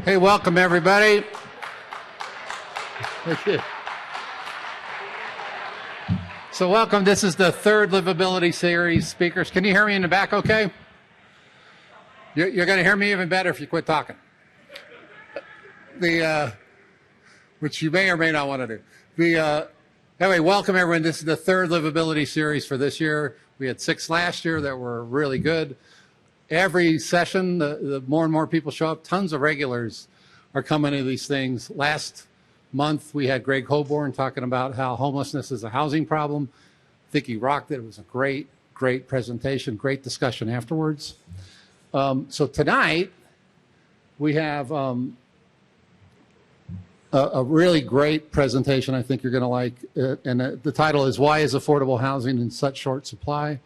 Hey, welcome everybody. So welcome. This is the third Livability series speakers. Can you hear me in the back okay? You're going to hear me even better if you quit talking. Which you may or may not want to do. Anyway, welcome everyone. This is the third Livability series for this year. We had 6 last year that were really good. Every session, the more and more people show up. Tons of regulars are coming to these things. Last month, we had Greg Hoborn talking about how homelessness is a housing problem. I think he rocked it. It was a great, great presentation, great discussion afterwards. So tonight, we have a really great presentation I think you're going to like. And the title is, Why is Affordable Housing in Such Short Supply?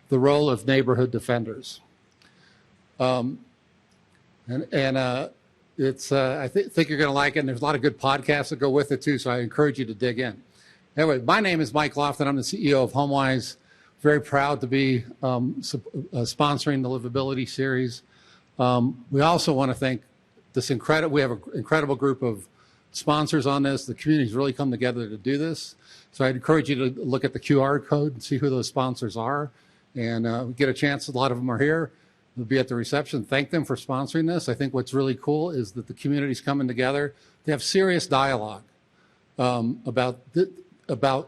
The Role of Neighborhood Defenders. It's I think you're going to like it, and there's a lot of good podcasts that go with it too, so I encourage you to dig in. Anyway, my name is Mike Lofton. I'm the CEO of HomeWise. Very proud to be sponsoring the Livability series. We also want to thank we have an incredible group of sponsors on this. The community's really come together to do this. So I'd encourage you to look at the QR code and see who those sponsors are. And get a chance, a lot of them are here. They'll be at the reception. Thank them for sponsoring this. I think what's really cool is that the community's coming together to have serious dialogue about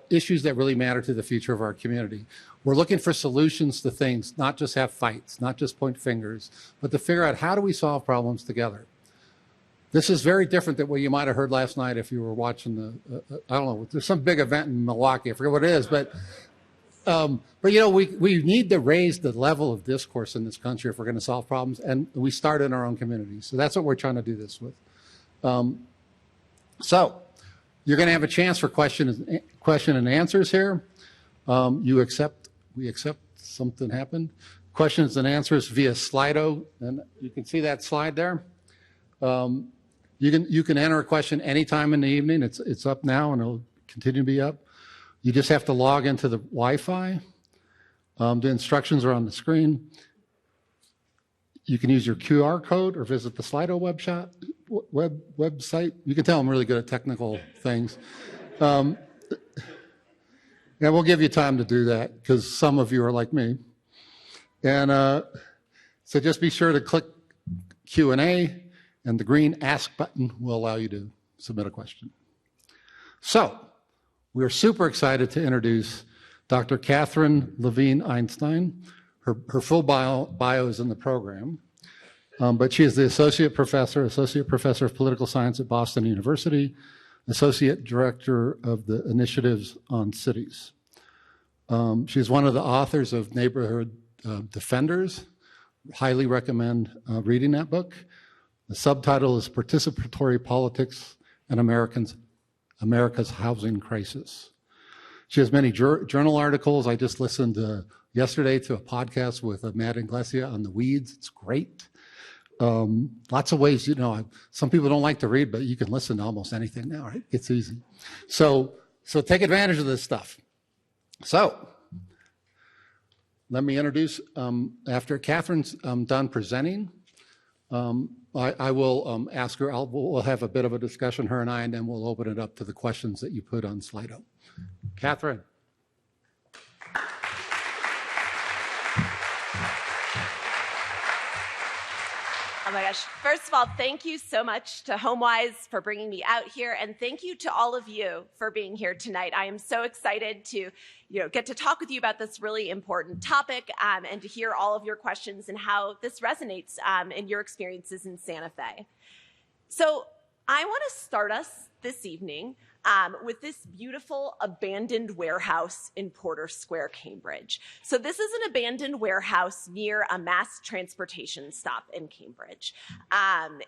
issues that really matter to the future of our community. We're looking for solutions to things, not just have fights, not just point fingers, but to figure out how do we solve problems together. This is very different than what you might have heard last night if you were watching I don't know, there's some big event in Milwaukee. I forget what it is, but you know, we need to raise the level of discourse in this country if we're going to solve problems, and we start in our own communities. So that's what we're trying to do this with. So you're going to have a chance for question and answers here. We accept something happened. Questions and answers via Slido, and you can see that slide there. You can enter a question anytime in the evening. It's up now, and it'll continue to be up. You just have to log into the Wi-Fi. The instructions are on the screen. You can use your QR code or visit the Slido website. You can tell I'm really good at technical things. And we'll give you time to do that because some of you are like me. And so just be sure to click Q&A, and the green Ask button will allow you to submit a question. So, we are super excited to introduce Dr. Katherine Levine Einstein. Her full bio is in the program, but she is the Associate Professor of Political Science at Boston University, Associate Director of the Initiatives on Cities. She's one of the authors of Neighborhood Defenders. Highly recommend reading that book. The subtitle is Participatory Politics and America's Housing Crisis. She has many journal articles. I just listened yesterday to a podcast with Matt Inglesia on the weeds. It's great. Lots of ways, you know, some people don't like to read, but you can listen to almost anything now, right? It's easy. So take advantage of this stuff. So let me introduce, after Katherine's done presenting, I will ask her, we'll have a bit of a discussion, her and I, and then we'll open it up to the questions that you put on Slido. Katherine. Oh my gosh. First of all, thank you so much to HomeWise for bringing me out here, and thank you to all of you for being here tonight. I am so excited to get to talk with you about this really important topic and to hear all of your questions and how this resonates in your experiences in Santa Fe. So I want to start us this evening with this beautiful abandoned warehouse in Porter Square, Cambridge. So this is an abandoned warehouse near a mass transportation stop in Cambridge.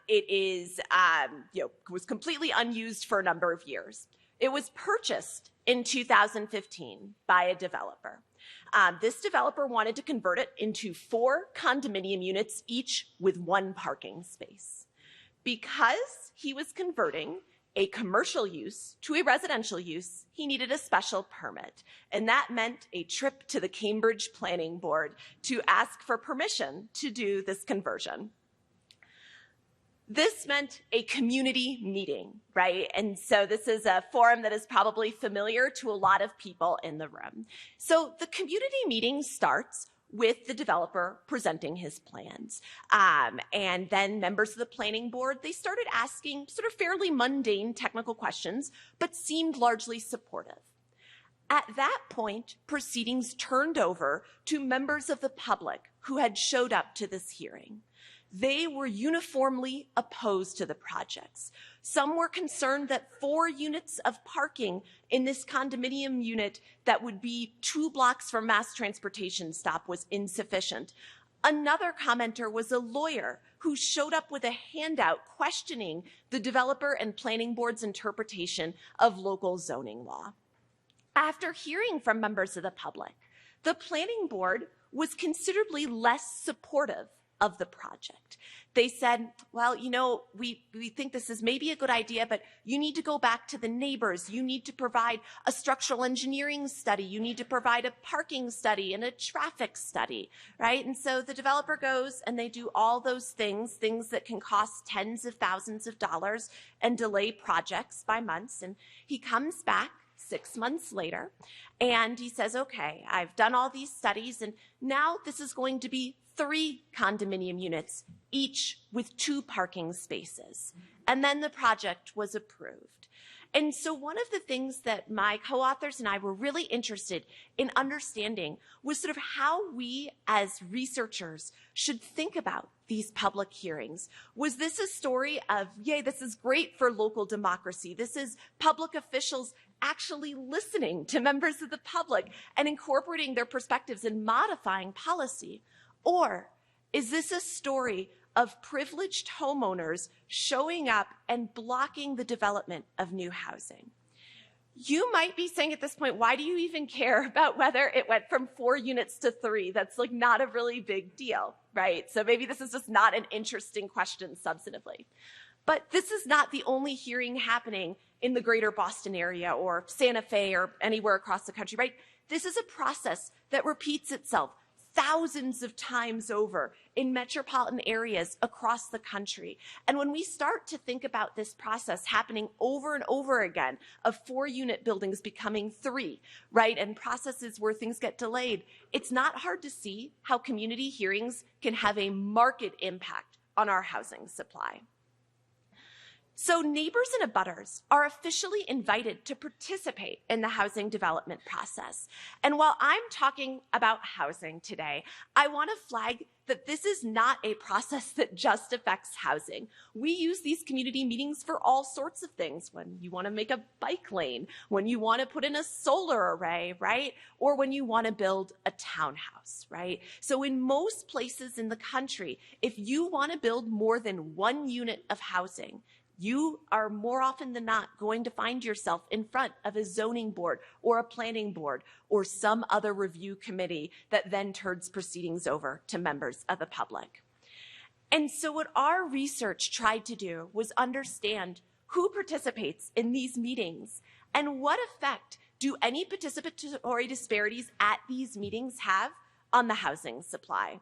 It is, was completely unused for a number of years. It was purchased in 2015 by a developer. This developer wanted to convert it into 4 condominium units, each with 1 parking space. Because he was converting a commercial use to a residential use, he needed a special permit. And that meant a trip to the Cambridge Planning Board to ask for permission to do this conversion. This meant a community meeting, right? And so this is a forum that is probably familiar to a lot of people in the room. So the community meeting starts with the developer presenting his plans. And then members of the planning board, they started asking sort of fairly mundane technical questions, but seemed largely supportive. At that point, proceedings turned over to members of the public who had showed up to this hearing. They were uniformly opposed to the projects. Some were concerned that 4 units of parking in this condominium unit that would be 2 blocks from mass transportation stop was insufficient. Another commenter was a lawyer who showed up with a handout questioning the developer and planning board's interpretation of local zoning law. After hearing from members of the public, the planning board was considerably less supportive of the project. They said, well, you know, we think this is maybe a good idea, but you need to go back to the neighbors. You need to provide a structural engineering study. You need to provide a parking study and a traffic study, right? And so the developer goes and they do all those things that can cost tens of thousands of dollars and delay projects by months. And he comes back 6 months later and he says, okay, I've done all these studies and now this is going to be 3 condominium units, each with 2 parking spaces. And then the project was approved. And so one of the things that my co-authors and I were really interested in understanding was sort of how we as researchers should think about these public hearings. Was this a story of, yay, this is great for local democracy. This is public officials actually listening to members of the public and incorporating their perspectives and modifying policy? Or is this a story of privileged homeowners showing up and blocking the development of new housing? You might be saying at this point, why do you even care about whether it went from 4 units to 3? That's like not a really big deal, right? So maybe this is just not an interesting question substantively. But this is not the only hearing happening in the greater Boston area or Santa Fe or anywhere across the country, right? This is a process that repeats itself thousands of times over in metropolitan areas across the country. And when we start to think about this process happening over and over again of 4-unit buildings becoming 3, right, and processes where things get delayed, it's not hard to see how community hearings can have a marked impact on our housing supply. So neighbors and abutters are officially invited to participate in the housing development process. And while I'm talking about housing today, I want to flag that this is not a process that just affects housing. We use these community meetings for all sorts of things. When you want to make a bike lane, when you want to put in a solar array, right? Or when you want to build a townhouse, right? So in most places in the country, if you want to build more than 1 unit of housing, you are more often than not going to find yourself in front of a zoning board or a planning board or some other review committee that then turns proceedings over to members of the public. And so what our research tried to do was understand who participates in these meetings and what effect do any participatory disparities at these meetings have on the housing supply.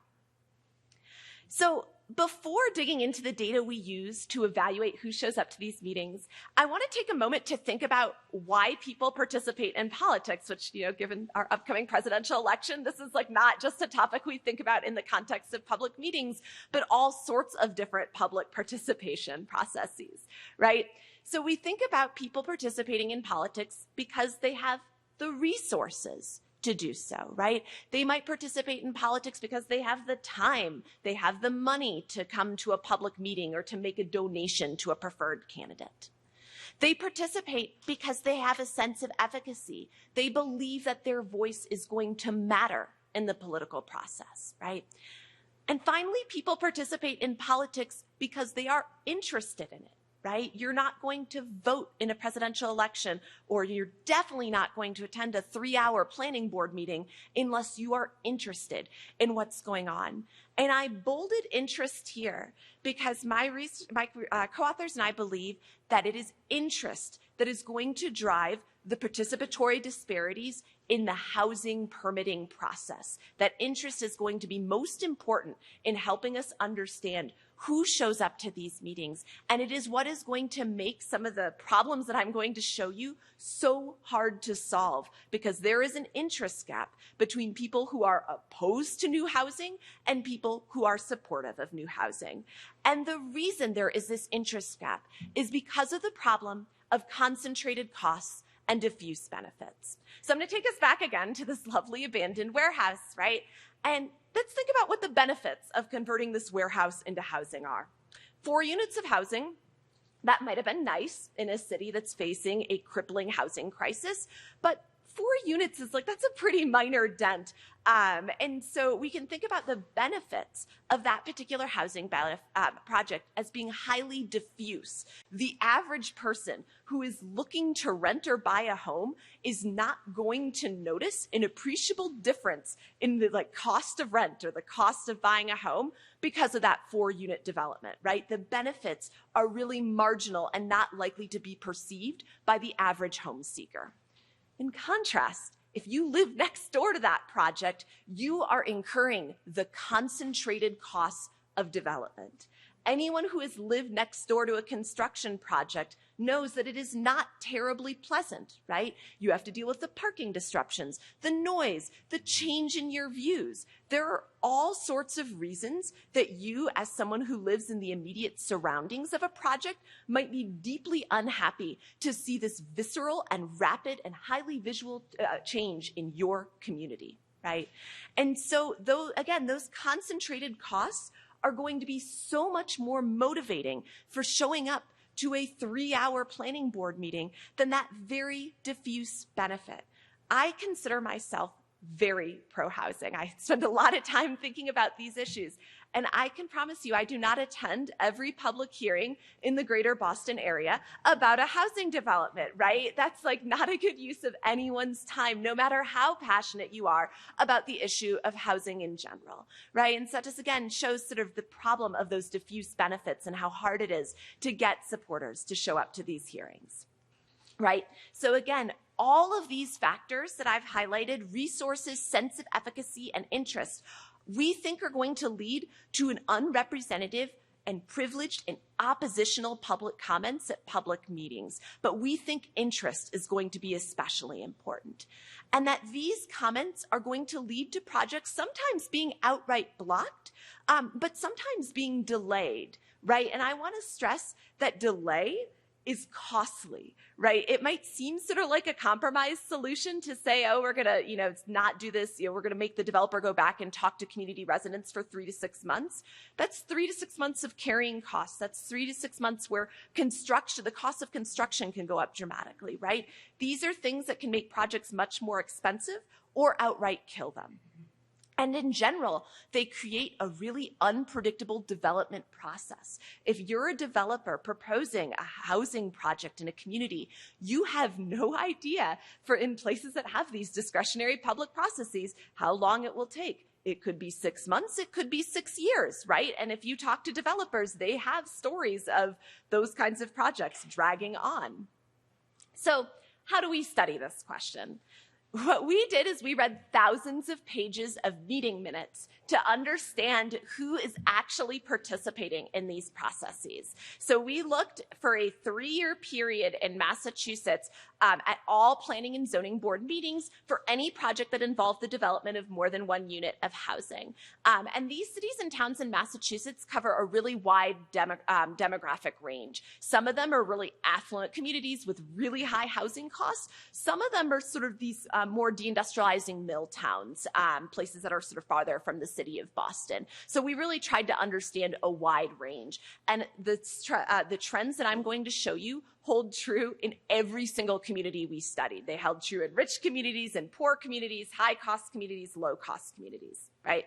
So before digging into the data we use to evaluate who shows up to these meetings, I want to take a moment to think about why people participate in politics, which, you know, given our upcoming presidential election, this is like not just a topic we think about in the context of public meetings, but all sorts of different public participation processes, right? So we think about people participating in politics because they have the resources to do so, right? They might participate in politics because they have the time, they have the money to come to a public meeting or to make a donation to a preferred candidate. They participate because they have a sense of efficacy. They believe that their voice is going to matter in the political process, right? And finally, people participate in politics because they are interested in it. Right? You're not going to vote in a presidential election, or you're definitely not going to attend a 3-hour planning board meeting unless you are interested in what's going on. And I bolded interest here because my co-authors and I believe that it is interest that is going to drive the participatory disparities in the housing permitting process. That interest is going to be most important in helping us understand who shows up to these meetings. And it is what is going to make some of the problems that I'm going to show you so hard to solve, because there is an interest gap between people who are opposed to new housing and people who are supportive of new housing. And the reason there is this interest gap is because of the problem of concentrated costs and diffuse benefits. So I'm going to take us back again to this lovely abandoned warehouse, right? And let's think about what the benefits of converting this warehouse into housing are. 4 units of housing, that might have been nice in a city that's facing a crippling housing crisis, but 4 units is like, that's a pretty minor dent. And so we can think about the benefits of that particular housing project as being highly diffuse. The average person who is looking to rent or buy a home is not going to notice an appreciable difference in the cost of rent or the cost of buying a home because of that 4-unit development, right? The benefits are really marginal and not likely to be perceived by the average home seeker. In contrast, if you live next door to that project, you are incurring the concentrated costs of development. Anyone who has lived next door to a construction project knows that it is not terribly pleasant, right? You have to deal with the parking disruptions, the noise, the change in your views. There are all sorts of reasons that you, as someone who lives in the immediate surroundings of a project, might be deeply unhappy to see this visceral and rapid and highly visual change in your community, right? And so, those concentrated costs are going to be so much more motivating for showing up to a 3-hour planning board meeting than that very diffuse benefit. I consider myself very pro-housing. I spend a lot of time thinking about these issues. And I can promise you, I do not attend every public hearing in the greater Boston area about a housing development, right? That's not a good use of anyone's time, no matter how passionate you are about the issue of housing in general, right? And so that just, again, shows sort of the problem of those diffuse benefits and how hard it is to get supporters to show up to these hearings, right? So again, all of these factors that I've highlighted, resources, sense of efficacy, and interest, we think are going to lead to an unrepresentative and privileged and oppositional public comments at public meetings. But we think interest is going to be especially important. And that these comments are going to lead to projects sometimes being outright blocked, but sometimes being delayed, right? And I want to stress that delay is costly, right? It might seem sort of like a compromise solution to say, oh, we're going to, not do this. We're going to make the developer go back and talk to community residents for 3 to 6 months. That's 3 to 6 months of carrying costs. That's 3 to 6 months where the cost of construction can go up dramatically, right? These are things that can make projects much more expensive or outright kill them. And in general, they create a really unpredictable development process. If you're a developer proposing a housing project in a community, you have no idea, in places that have these discretionary public processes, how long it will take. It could be 6 months, it could be 6 years, right? And if you talk to developers, they have stories of those kinds of projects dragging on. So how do we study this question? What we did is we read thousands of pages of meeting minutes to understand who is actually participating in these processes. So we looked for a 3-year period in Massachusetts at all planning and zoning board meetings for any project that involved the development of more than 1 unit of housing. And these cities and towns in Massachusetts cover a really wide demographic range. Some of them are really affluent communities with really high housing costs. Some of them are sort of these more deindustrializing mill towns, places that are sort of farther from the city of Boston. So we really tried to understand a wide range. And the trends that I'm going to show you hold true in every single community we studied. They held true in rich communities and poor communities, high-cost communities, low-cost communities, right?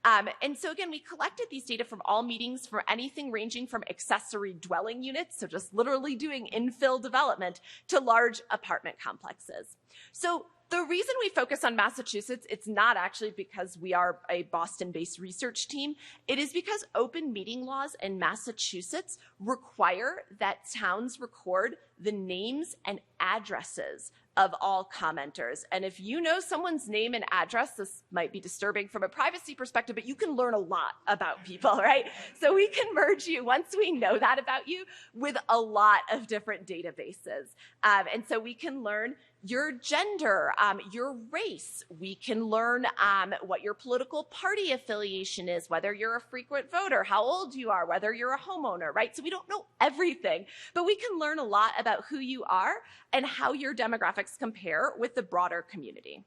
And so again, we collected these data from all meetings for anything ranging from accessory dwelling units, so just literally doing infill development, to large apartment complexes. So the reason we focus on Massachusetts, it's not actually because we are a Boston-based research team. It is because open meeting laws in Massachusetts require that towns record the names and addresses of all commenters. And if you know someone's name and address, this might be disturbing from a privacy perspective, but you can learn a lot about people, right? So we can merge you, once we know that about you, with a lot of different databases. And so we can learn your gender, your race. We can learn what your political party affiliation is, whether you're a frequent voter, how old you are, whether you're a homeowner, right? So we don't know everything, but we can learn a lot about who you are and how your demographics compare with the broader community.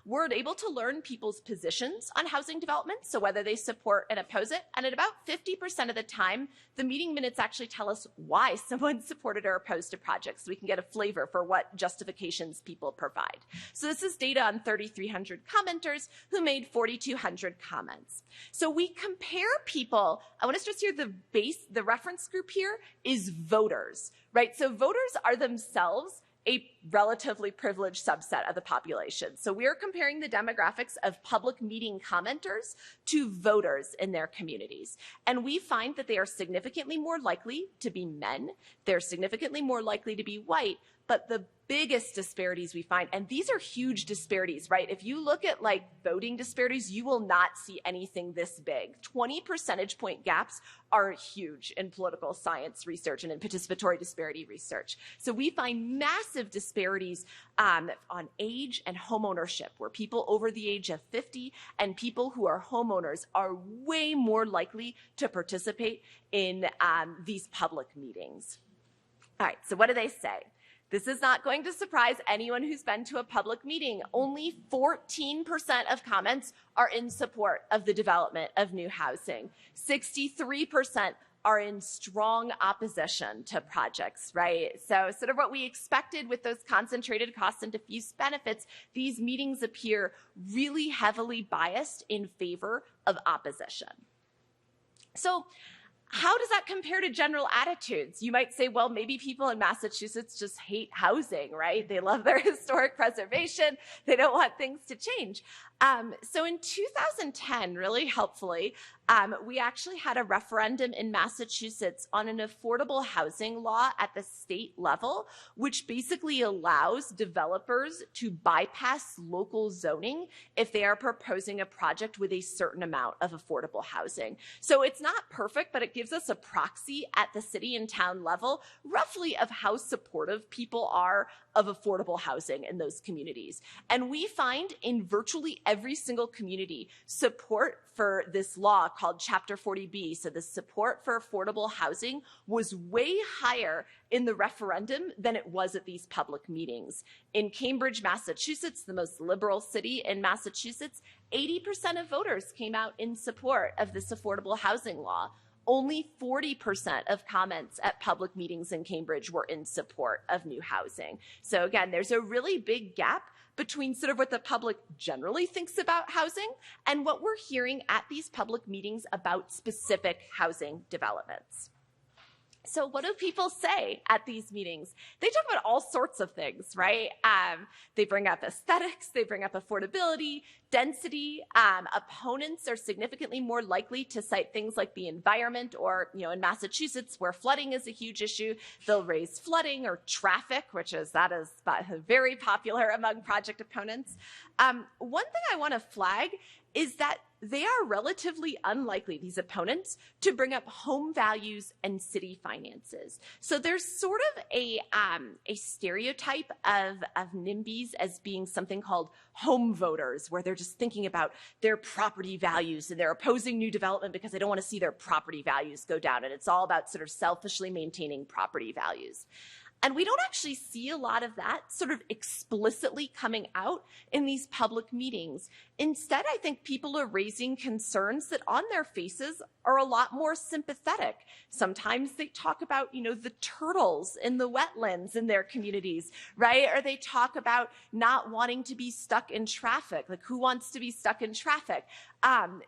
We're able to learn people's positions on housing development, so whether they support and oppose it. And at about 50% of the time, the meeting minutes actually tell us why someone supported or opposed a project, so we can get a flavor for what justifications people provide. So this is data on 3,300 commenters who made 4,200 comments. So we compare people. I want to stress here the reference group here is voters, right? So voters are themselves a relatively privileged subset of the population. So we're comparing the demographics of public meeting commenters to voters in their communities. And we find that they are significantly more likely to be men, they're significantly more likely to be white, but the biggest disparities we find, and these are huge disparities, right? If you look at like voting disparities, you will not see anything this big. 20 percentage point gaps are huge in political science research and in participatory disparity research. So we find massive disparities on age and home ownership, where people over the age of 50 and people who are homeowners are way more likely to participate in these public meetings. All right, so what do they say? This is not going to surprise anyone who's been to a public meeting. Only 14% of comments are in support of the development of new housing. 63% are in strong opposition to projects, right? So sort of what we expected with those concentrated costs and diffuse benefits, these meetings appear really heavily biased in favor of opposition. So how does that compare to general attitudes? You might say, well, maybe people in Massachusetts just hate housing, right? They love their historic preservation. They don't want things to change. So in 2010, really helpfully, we actually had a referendum in Massachusetts on an affordable housing law at the state level, which basically allows developers to bypass local zoning if they are proposing a project with a certain amount of affordable housing. So it's not perfect, but it gives us a proxy at the city and town level, roughly, of how supportive people are of affordable housing in those communities. And we find in virtually every single community support for this law called Chapter 40B. So the support for affordable housing was way higher in the referendum than it was at these public meetings. In Cambridge, Massachusetts, the most liberal city in Massachusetts, 80% of voters came out in support of this affordable housing law. Only 40% of comments at public meetings in Cambridge were in support of new housing. So again, there's a really big gap between sort of what the public generally thinks about housing and what we're hearing at these public meetings about specific housing developments. So what do people say at these meetings? They talk about all sorts of things, right? They bring up aesthetics, they bring up affordability, density. Opponents are significantly more likely to cite things like the environment, or, in Massachusetts, where flooding is a huge issue, they'll raise flooding or traffic, that is very popular among project opponents. One thing I want to flag is that they are relatively unlikely, these opponents, to bring up home values and city finances. So there's sort of a stereotype of NIMBYs as being something called home voters, where they're just thinking about their property values and they're opposing new development because they don't want to see their property values go down. And it's all about sort of selfishly maintaining property values. And we don't actually see a lot of that sort of explicitly coming out in these public meetings. Instead, I think people are raising concerns that on their faces are a lot more sympathetic. Sometimes they talk about, the turtles in the wetlands in their communities, right? Or they talk about not wanting to be stuck in traffic. Like, who wants to be stuck in traffic?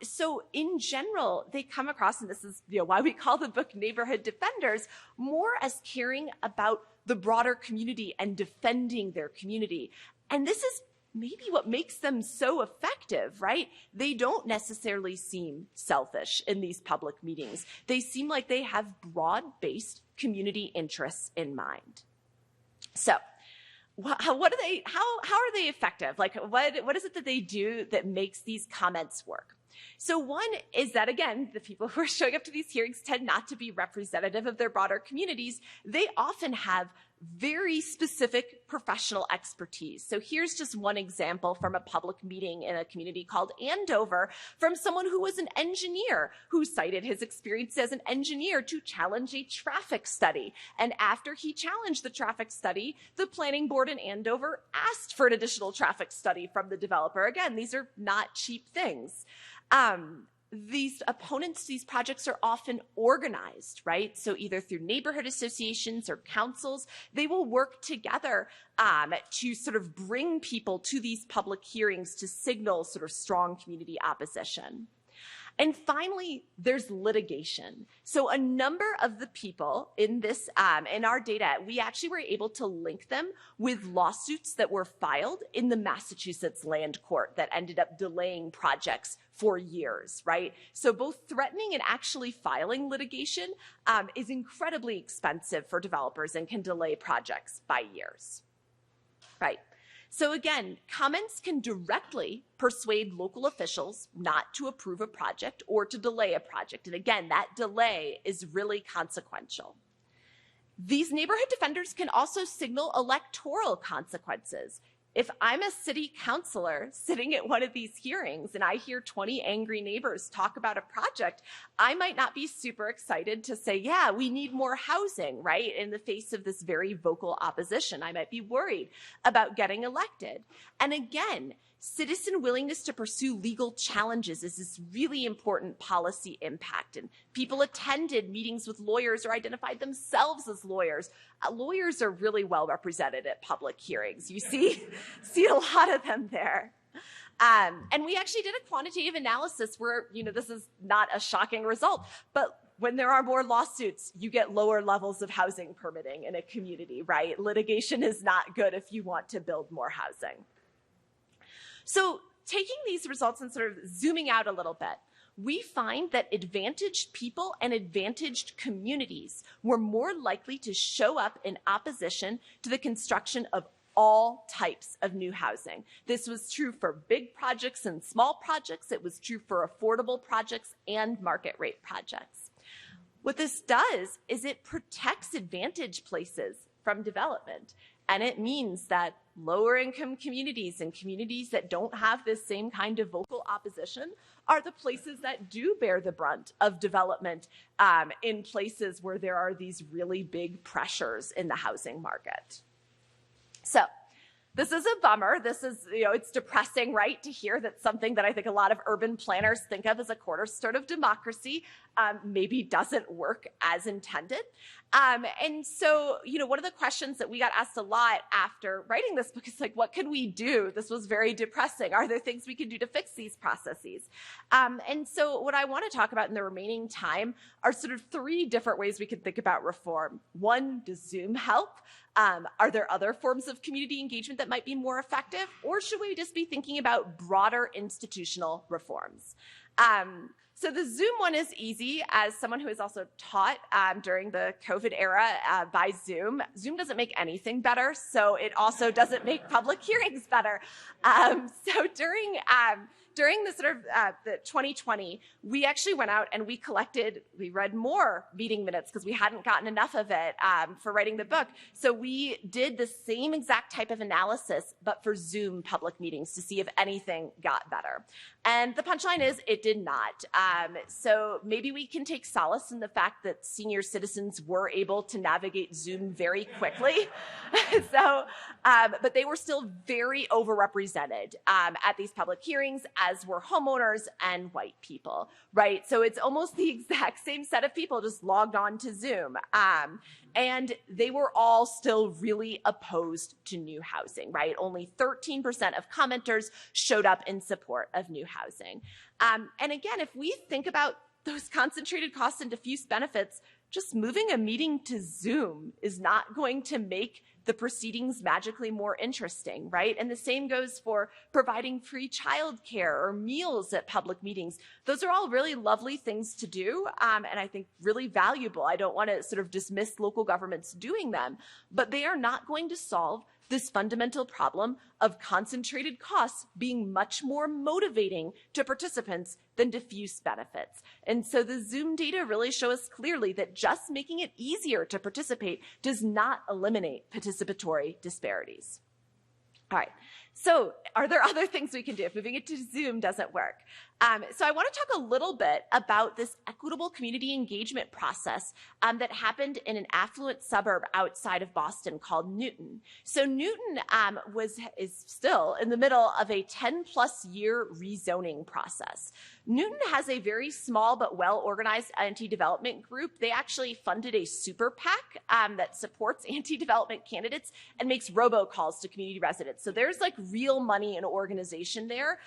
So in general, they come across, and this is why we call the book Neighborhood Defenders, more as caring about the broader community and defending their community. And this is maybe what makes them so effective, right? They don't necessarily seem selfish in these public meetings. They seem like they have broad-based community interests in mind. So what are they, how are they effective? Like what is it that they do that makes these comments work? So one is that, again, the people who are showing up to these hearings tend not to be representative of their broader communities. They often have very specific professional expertise. So here's just one example from a public meeting in a community called Andover from someone who was an engineer who cited his experience as an engineer to challenge a traffic study. And after he challenged the traffic study, the planning board in Andover asked for an additional traffic study from the developer. Again, these are not cheap things. These opponents, these projects are often organized, right? So either through neighborhood associations or councils, they will work together to sort of bring people to these public hearings to signal sort of strong community opposition. And finally, there's litigation. So a number of the people in this, in our data, we actually were able to link them with lawsuits that were filed in the Massachusetts land court that ended up delaying projects for years, right? So both threatening and actually filing litigation is incredibly expensive for developers and can delay projects by years, right? So again, comments can directly persuade local officials not to approve a project or to delay a project. And again, that delay is really consequential. These neighborhood defenders can also signal electoral consequences. If I'm a city councilor sitting at one of these hearings and I hear 20 angry neighbors talk about a project, I might not be super excited to say, yeah, we need more housing, right? In the face of this very vocal opposition, I might be worried about getting elected. And again, citizen willingness to pursue legal challenges is this really important policy impact. And people attended meetings with lawyers or identified themselves as lawyers. Lawyers are really well represented at public hearings. You see a lot of them there. And we actually did a quantitative analysis where, this is not a shocking result, but when there are more lawsuits, you get lower levels of housing permitting in a community, right? Litigation is not good if you want to build more housing. So taking these results and sort of zooming out a little bit, we find that advantaged people and advantaged communities were more likely to show up in opposition to the construction of all types of new housing. This was true for big projects and small projects. It was true for affordable projects and market rate projects. What this does is it protects advantaged places from development. And it means that lower income communities and communities that don't have this same kind of vocal opposition are the places that do bear the brunt of development in places where there are these really big pressures in the housing market. So this is a bummer. This is, it's depressing, right, to hear that something that I think a lot of urban planners think of as a cornerstone of democracy maybe doesn't work as intended. And so, one of the questions that we got asked a lot after writing this book is like, what can we do? This was very depressing. Are there things we can do to fix these processes? And so what I want to talk about in the remaining time are sort of 3 different ways we can think about reform. 1, does Zoom help? Are there other forms of community engagement that might be more effective? Or should we just be thinking about broader institutional reforms? So the Zoom one is easy. As someone who has also taught during the COVID era by Zoom, Zoom doesn't make anything better, so it also doesn't make public hearings better. So during the sort of the 2020, we actually went out and we read more meeting minutes because we hadn't gotten enough of it for writing the book. So we did the same exact type of analysis, but for Zoom public meetings to see if anything got better. And the punchline is it did not. So maybe we can take solace in the fact that senior citizens were able to navigate Zoom very quickly. But they were still very overrepresented at these public hearings, as were homeowners and white people, right? So it's almost the exact same set of people just logged on to Zoom. And they were all still really opposed to new housing, right? Only 13% of commenters showed up in support of new housing. And again, if we think about those concentrated costs and diffuse benefits, just moving a meeting to Zoom is not going to make the proceedings magically more interesting, right? And the same goes for providing free childcare or meals at public meetings. Those are all really lovely things to do, and I think really valuable. I don't want to sort of dismiss local governments doing them, but they are not going to solve this fundamental problem of concentrated costs being much more motivating to participants than diffuse benefits. And so the Zoom data really show us clearly that just making it easier to participate does not eliminate participatory disparities. All right, so are there other things we can do if moving it to Zoom doesn't work? So I want to talk a little bit about this equitable community engagement process that happened in an affluent suburb outside of Boston called Newton. So Newton is still in the middle of a 10-plus-year rezoning process. Newton has a very small but well-organized anti-development group. They actually funded a super PAC that supports anti-development candidates and makes robocalls to community residents. So there's like real money and organization there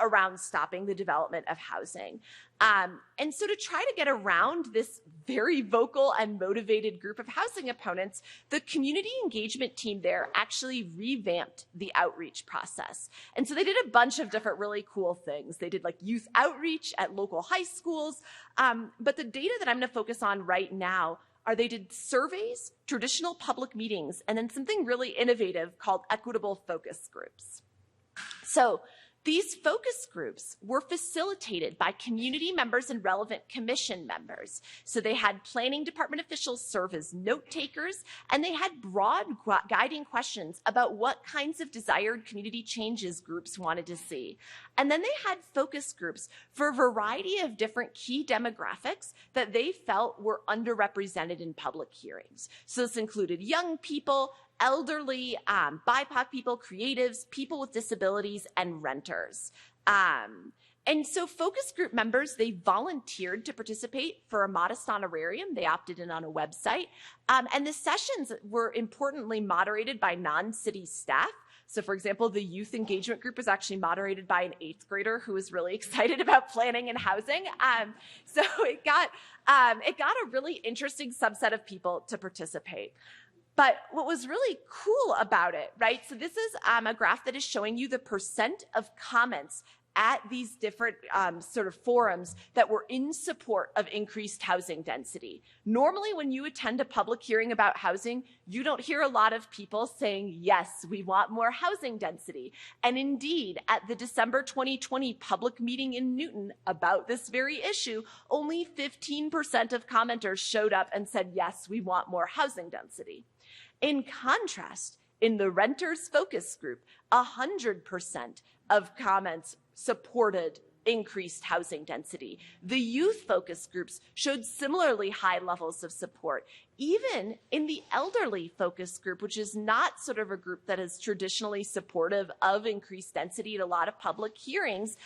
around stopping the development of housing. And so to try to get around this very vocal and motivated group of housing opponents, the community engagement team there actually revamped the outreach process. And so they did a bunch of different really cool things. They did like youth outreach at local high schools. But the data that I'm going to focus on right now are they did surveys, traditional public meetings, and then something really innovative called equitable focus groups. So these focus groups were facilitated by community members and relevant commission members. So they had planning department officials serve as note takers, and they had broad guiding questions about what kinds of desired community changes groups wanted to see. And then they had focus groups for a variety of different key demographics that they felt were underrepresented in public hearings. So this included young people, elderly, BIPOC people, creatives, people with disabilities, and renters. And so focus group members, they volunteered to participate for a modest honorarium. They opted in on a website. And the sessions were importantly moderated by non-city staff. So for example, the youth engagement group was actually moderated by an 8th grader who was really excited about planning and housing. So it got a really interesting subset of people to participate. But what was really cool about it, right? So this is a graph that is showing you the percent of comments at these different sort of forums that were in support of increased housing density. Normally, when you attend a public hearing about housing, you don't hear a lot of people saying, yes, we want more housing density. And indeed, at the December 2020 public meeting in Newton about this very issue, only 15% of commenters showed up and said, yes, we want more housing density. In contrast, in the renters focus group, 100% of comments supported increased housing density. The youth focus groups showed similarly high levels of support. Even in the elderly focus group, which is not sort of a group that is traditionally supportive of increased density at a lot of public hearings,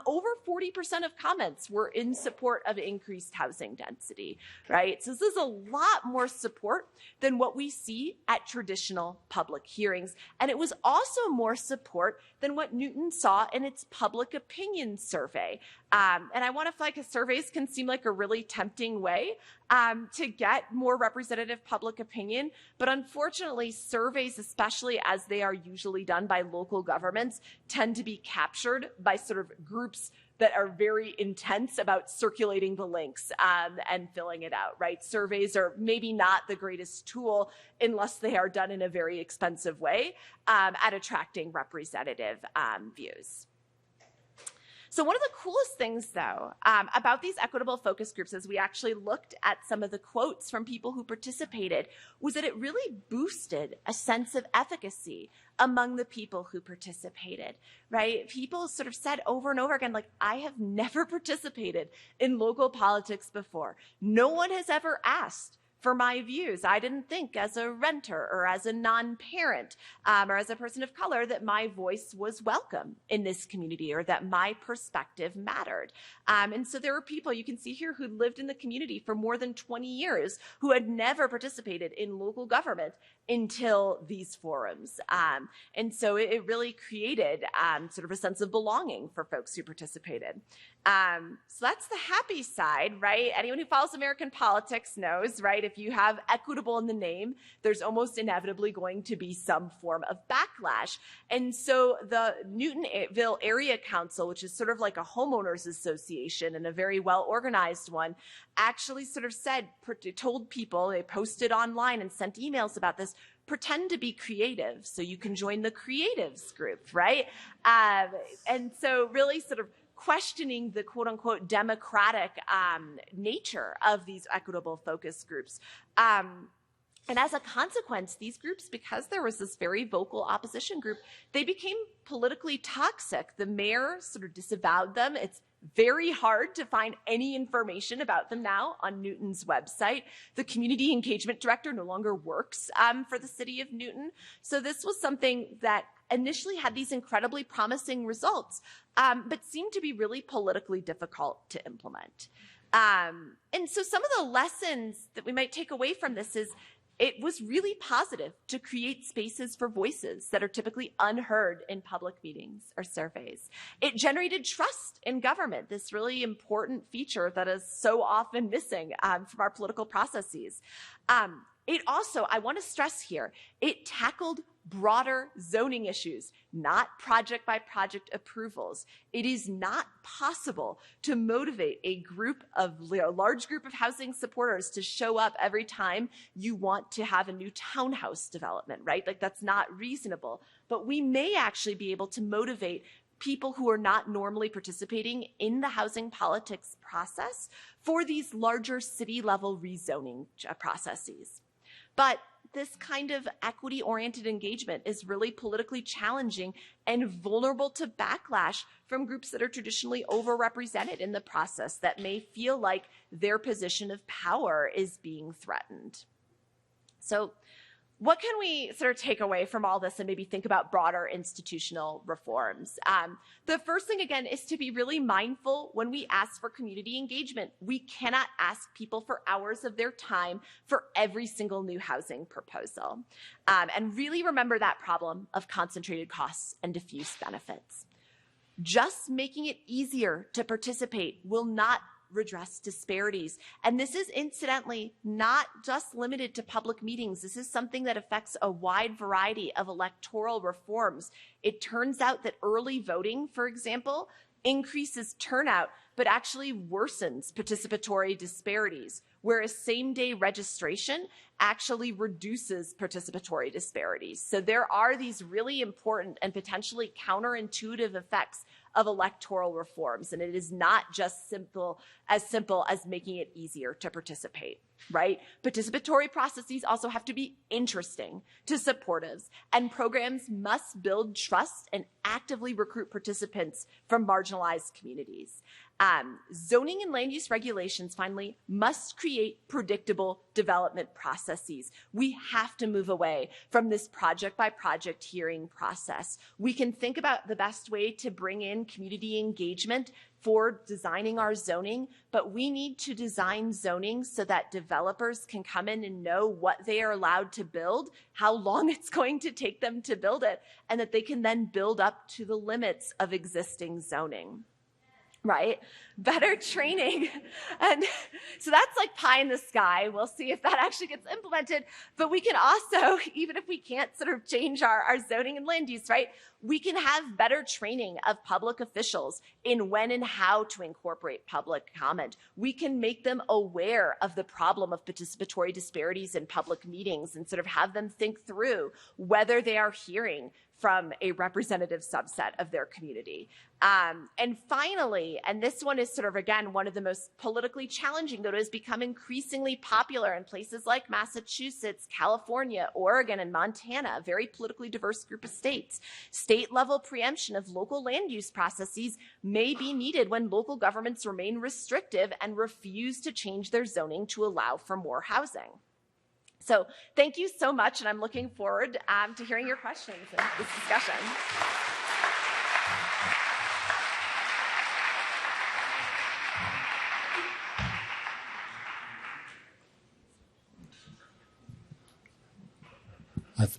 over 40% of comments were in support of increased housing density, right? So this is a lot more support than what we see at traditional public hearings. And it was also more support than what Newton saw in its public opinion survey. And I want to flag because surveys can seem like a really tempting way to get more representative public opinion. But unfortunately, surveys, especially as they are usually done by local governments, tend to be captured by sort of groups that are very intense about circulating the links and filling it out, right? Surveys are maybe not the greatest tool unless they are done in a very expensive way at attracting representative views. So one of the coolest things, though, about these equitable focus groups as we actually looked at some of the quotes from people who participated was that it really boosted a sense of efficacy among the people who participated, right? People sort of said over and over again, like, I have never participated in local politics before. No one has ever asked for my views. I didn't think as a renter or as a non-parent or as a person of color that my voice was welcome in this community or that my perspective mattered. And so there were people you can see here who lived in the community for more than 20 years who had never participated in local government until these forums. And so it really created sort of a sense of belonging for folks who participated. So that's the happy side, right? Anyone who follows American politics knows, right? If you have equitable in the name, there's almost inevitably going to be some form of backlash. And so the Newtonville Area Council, which is sort of like a homeowners association and a very well organized one, actually sort of told people, they posted online and sent emails about this, pretend to be creative so you can join the creatives group, right? And so really sort of questioning the quote unquote democratic nature of these equitable focus groups. And as a consequence, these groups, because there was this very vocal opposition group, they became politically toxic. The mayor sort of disavowed them. It's very hard to find any information about them now on Newton's website. The community engagement director no longer works for the city of Newton. So this was something that initially had these incredibly promising results, but seemed to be really politically difficult to implement. And so some of the lessons that we might take away from this is it was really positive to create spaces for voices that are typically unheard in public meetings or surveys. It generated trust in government, this really important feature that is so often missing from our political processes. It also, I want to stress here, it tackled broader zoning issues, not project by project approvals. It is not possible to motivate a large group of housing supporters to show up every time you want to have a new townhouse development, right? Like that's not reasonable. But we may actually be able to motivate people who are not normally participating in the housing politics process for these larger city level rezoning processes. But this kind of equity-oriented engagement is really politically challenging and vulnerable to backlash from groups that are traditionally overrepresented in the process that may feel like their position of power is being threatened. So what can we sort of take away from all this and maybe think about broader institutional reforms? The first thing, again, is to be really mindful when we ask for community engagement. We cannot ask people for hours of their time for every single new housing proposal. And really remember that problem of concentrated costs and diffuse benefits. Just making it easier to participate will not redress disparities. And this is incidentally not just limited to public meetings. This is something that affects a wide variety of electoral reforms. It turns out that early voting, for example, increases turnout, but actually worsens participatory disparities, whereas same-day registration actually reduces participatory disparities. So there are these really important and potentially counterintuitive effects of electoral reforms, and it is not just simple as making it easier to participate, right? Participatory processes also have to be interesting to supportives, and programs must build trust and actively recruit participants from marginalized communities. Zoning and land use regulations, finally, must create predictable development processes. We have to move away from this project by project hearing process. We can think about the best way to bring in community engagement for designing our zoning, but we need to design zoning so that developers can come in and know what they are allowed to build, how long it's going to take them to build it, and that they can then build up to the limits of existing zoning. Right? Better training. And so that's like pie in the sky. We'll see if that actually gets implemented. But we can also, even if we can't sort of change our zoning and land use, right? We can have better training of public officials in when and how to incorporate public comment. We can make them aware of the problem of participatory disparities in public meetings and sort of have them think through whether they are hearing from a representative subset of their community. And finally, and this one is sort of, again, one of the most politically challenging, though it has become increasingly popular in places like Massachusetts, California, Oregon, and Montana, a very politically diverse group of states. State-level preemption of local land use processes may be needed when local governments remain restrictive and refuse to change their zoning to allow for more housing. So thank you so much, and I'm looking forward to hearing your questions in this discussion.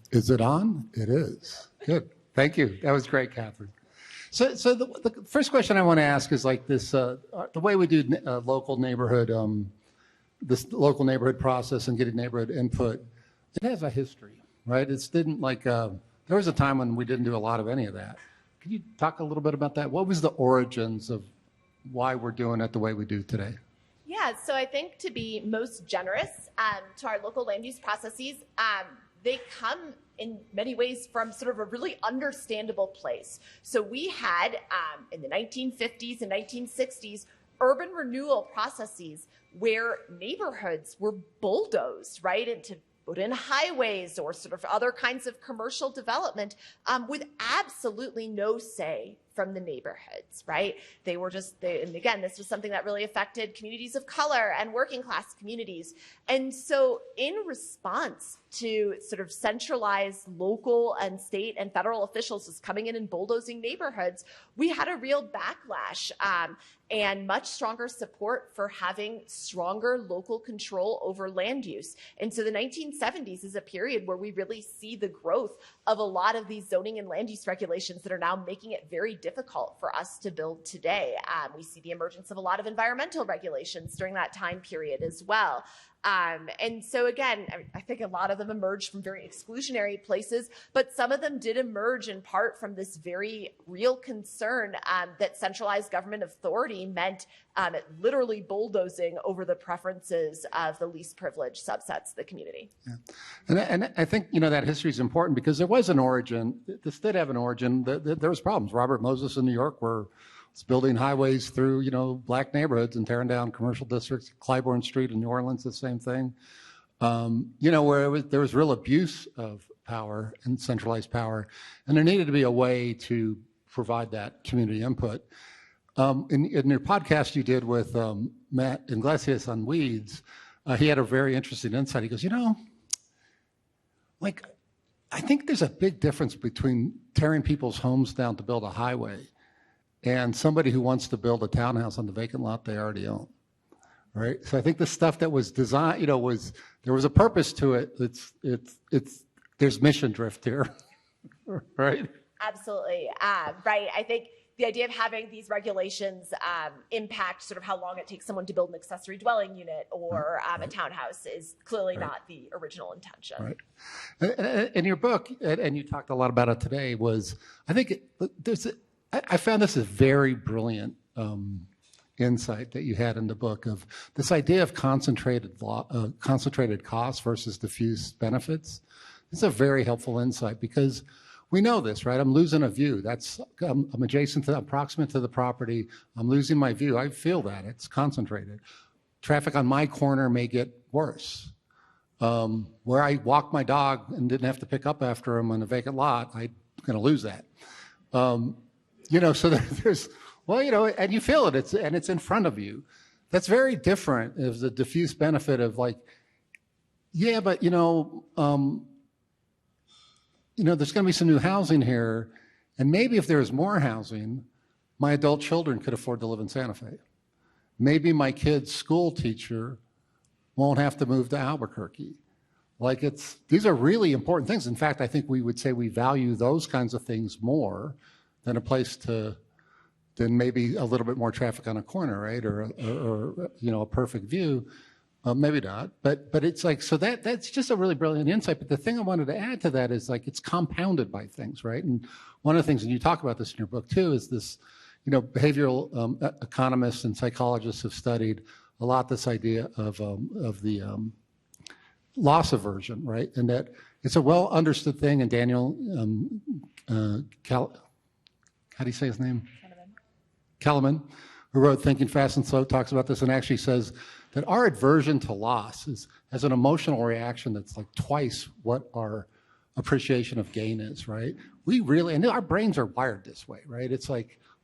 Is it on? It is. Good. Thank you. That was great, Catherine. So the first question I want to ask is like this: the way we do this local neighborhood process and getting neighborhood input, it has a history, right? It didn't like there was a time when we didn't do a lot of any of that. Can you talk a little bit about that? What was the origins of why we're doing it the way we do today? Yeah, so I think to be most generous to our local land use processes, they come in many ways from sort of a really understandable place. So we had in the 1950s and 1960s urban renewal processes where neighborhoods were bulldozed, right, and to put in highways or sort of other kinds of commercial development with absolutely no say from the neighborhoods, right? They were and again, this was something that really affected communities of color and working class communities. And so in response to sort of centralized local and state and federal officials just coming in and bulldozing neighborhoods, we had a real backlash and much stronger support for having stronger local control over land use. And so the 1970s is a period where we really see the growth of a lot of these zoning and land use regulations that are now making it very difficult for us to build today. We see the emergence of a lot of environmental regulations during that time period as well. And so again, I think a lot of them emerged from very exclusionary places, but some of them did emerge in part from this very real concern that centralized government authority meant literally bulldozing over the preferences of the least privileged subsets of the community. Yeah. And I think, that history is important because there was an origin. This did have an origin. There was problems. Robert Moses in New York was building highways through, black neighborhoods and tearing down commercial districts. Claiborne Street in New Orleans, the same thing. Where there was real abuse of power and centralized power, and there needed to be a way to provide that community input. In your podcast you did with Matt Iglesias on weeds, he had a very interesting insight. He goes, I think there's a big difference between tearing people's homes down to build a highway and somebody who wants to build a townhouse on the vacant lot they already own, right? So I think the stuff that was designed, there was a purpose to it. There's mission drift here, right? Absolutely, right. I think the idea of having these regulations impact sort of how long it takes someone to build an accessory dwelling unit or a townhouse is clearly not the original intention. Right. In your book, and you talked a lot about it today, I found this a very brilliant insight that you had in the book of this idea of concentrated costs versus diffuse benefits. It's a very helpful insight because we know this, right? I'm losing a view. I'm proximate to the property. I'm losing my view. I feel that. It's concentrated. Traffic on my corner may get worse. Where I walk my dog and didn't have to pick up after him on a vacant lot, I'm going to lose that. So there's, and you feel it, it's in front of you. That's very different as the diffuse benefit of there's going to be some new housing here, and maybe if there's more housing, my adult children could afford to live in Santa Fe. Maybe my kid's school teacher won't have to move to Albuquerque. These are really important things. In fact, I think we would say we value those kinds of things more than a place than maybe a little bit more traffic on a corner, right? Or a perfect view. Maybe not, but it's so that's just a really brilliant insight. But the thing I wanted to add to that is it's compounded by things, right? And one of the things, and you talk about this in your book too, is this, behavioral economists and psychologists have studied a lot this idea of the loss aversion, right? And that it's a well understood thing. And Daniel, how do you say his name? Kahneman, who wrote Thinking Fast and Slow, talks about this and actually says that our aversion to loss has an emotional reaction that's twice what our appreciation of gain is, right? And our brains are wired this way, right? It's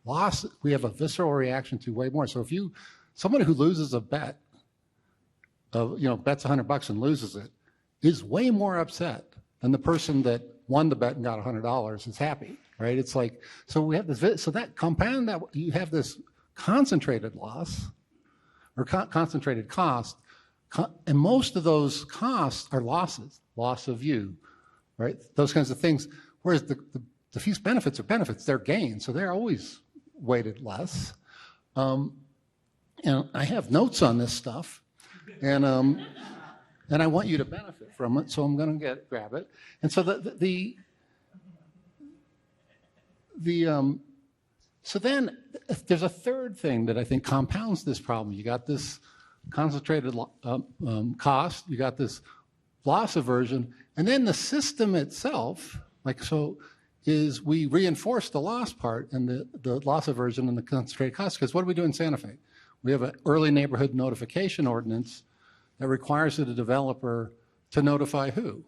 loss, we have a visceral reaction to way more. So if someone who loses a bet, bets $100 and loses it, is way more upset than the person that won the bet and got $100 is happy, right? It's so we have this, so that compound that you have this concentrated loss or concentrated cost, and most of those costs are losses, loss of view, right? Those kinds of things. Whereas diffuse benefits are benefits, they're gains, so they're always weighted less. And I have notes on this stuff, and I want you to benefit from it, so I'm going to grab it. And so so then there's a third thing that I think compounds this problem. You got this concentrated cost, you got this loss aversion, and then the system itself, is we reinforce the loss part and the loss aversion and the concentrated cost. Because what do we do in Santa Fe? We have an early neighborhood notification ordinance that requires the developer to notify who?